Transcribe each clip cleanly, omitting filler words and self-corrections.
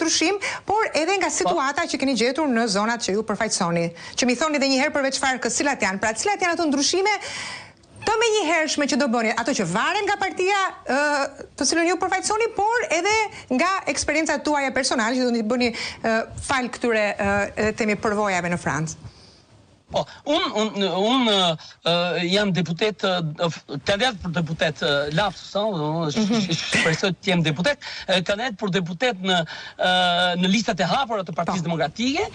ndryshim, por edhe nga situata që keni gjetur në zonat që ju përfaqësoni. Që mi thoni edhe një herë përveç çfarë cilat janë. Pra cilat janë ato ndryshime të menjëhershme që do bëni, ato që varen nga partia të cilën ju përfaqësoni, por edhe nga eksperiencat tuaja personale që do të bëni fal këtyre temi përvojave në Francë. Po, unë jam deputet, kandidat për deputet shpresoj të jem deputet, kandidat për deputet në listat e hapura të Partisë Demokratike,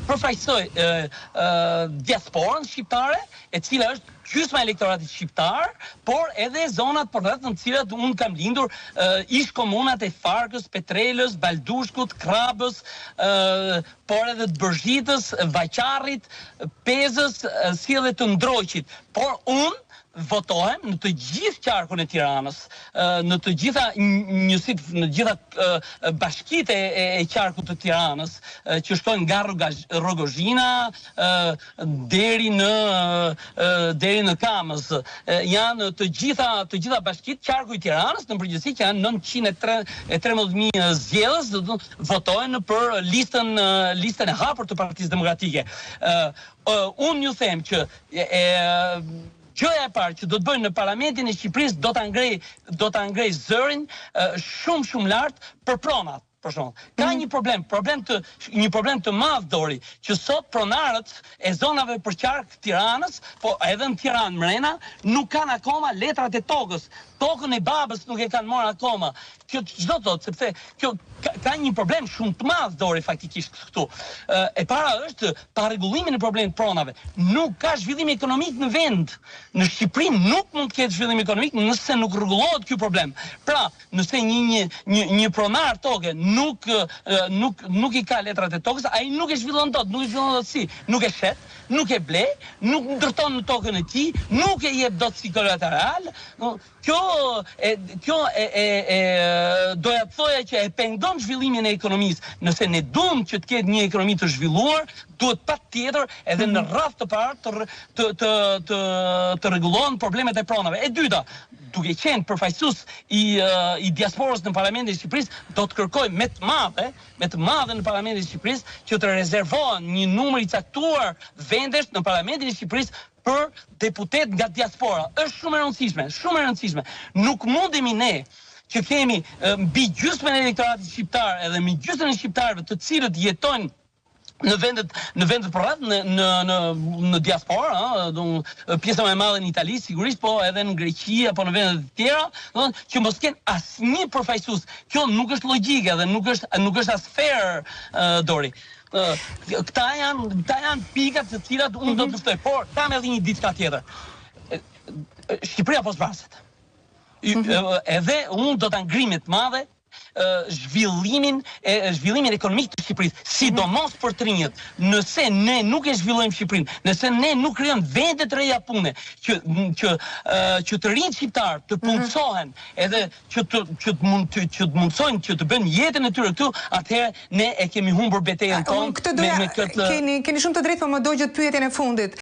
përfaqësoj diasporën shqiptare, e cila është gjysma e elektoratit shqiptar, por edhe zonat përreth në cilat unë kam lindur, ish komunat e Farkës, Petrelës, Baldushkut, Krabës, por edhe të Bërzhitës, Vaqarrit, Pezës, si edhe të Ndroqit. Por unë votohem në të gjithë qarkun e Tiranës, në të gjitha njësit, në gjitha bashkitë e qarkut të Tiranës, që shkojnë nga Rogozhina deri në Kamës. Janë të gjitha bashkitë qarku i Tiranës, në përgjithësi që janë 913.000 zgjedhës, votojnë për listën e hapur të Partisë Demokratike. Unë ju them që gjëja e parë që do të bëjnë në Parlamentin e Shqipërisë do ta ngrej zërin shumë lart për pronat. Ka një problem të madh, Dori, që sot pronarët e zonave për qark Tiranës, po edhe në Tiranë mrena, nuk kanë akoma letrat e tokës. Tokën e babës nuk e kanë marrë akoma. Kjo çdo thot, sepse kjo ka një problem shumë të madh, Dori, faktikisht këtu. E para është parregullimin e problemit pronave. Nuk ka zhvillim ekonomik në vend. Në Shqipëri nuk mund të ketë zhvillim ekonomik nëse nuk rregullohet ky problem. Pra, nëse një pronar toke nuk i ka letrat e tokës, ai nuk e zhvillon dot, si, nuk e shet, nuk e ble, nuk ndërton në tokën e tij, nuk e jep dot si kolateral. Kjo doja të thoja që e pengon zhvillimin e ekonomisë. Nëse ne duam që të ketë një ekonomi të zhvilluar, duhet patjetër edhe në radhë të parë të rregullohen problemet e pronave. E dyta, duke qenë përfaqësues i diasporës në Parlamentin e Shqipërisë, do të kërkoj me të madhe në Parlamentin e Shqipërisë që të rezervohen një numër i caktuar vendesh në Parlamentin e Shqipërisë për deputet nga diaspora. Është shumë e rëndësishme. Nuk mundemi ne që kemi mbi gjysmën e elektoratit shqiptar edhe mbi gjysmën e shqiptarëve të cilët jetojnë në vendet përreth, në diaspora, pjesa më e madhe në Itali, sigurisht, po edhe në Greqi apo në vendet të tjera, që mos kenë asnjë përfaqësues. Kjo nuk është logjike dhe nuk është as fair, Dori. Këta janë pikat të cilat unë do të ftoj, por kam edhe një diçka tjetër. Shqipëria po zbraset. Edhe unë do ta ngri me të madhe zhvillimin ekonomik të Shqipërisë, sidomos për të rinjët. Nëse ne nuk e zhvillojmë Shqipërinë, nëse ne nuk krijojmë vende të reja pune, që të rinjtë shqiptar të punësohen, edhe që të mundsojnë që të bëjnë jetën e tyre këtu, atëherë ne e kemi humbur betejën tonë. Keni shumë të drejtë, po më dojë pyetjen e fundit.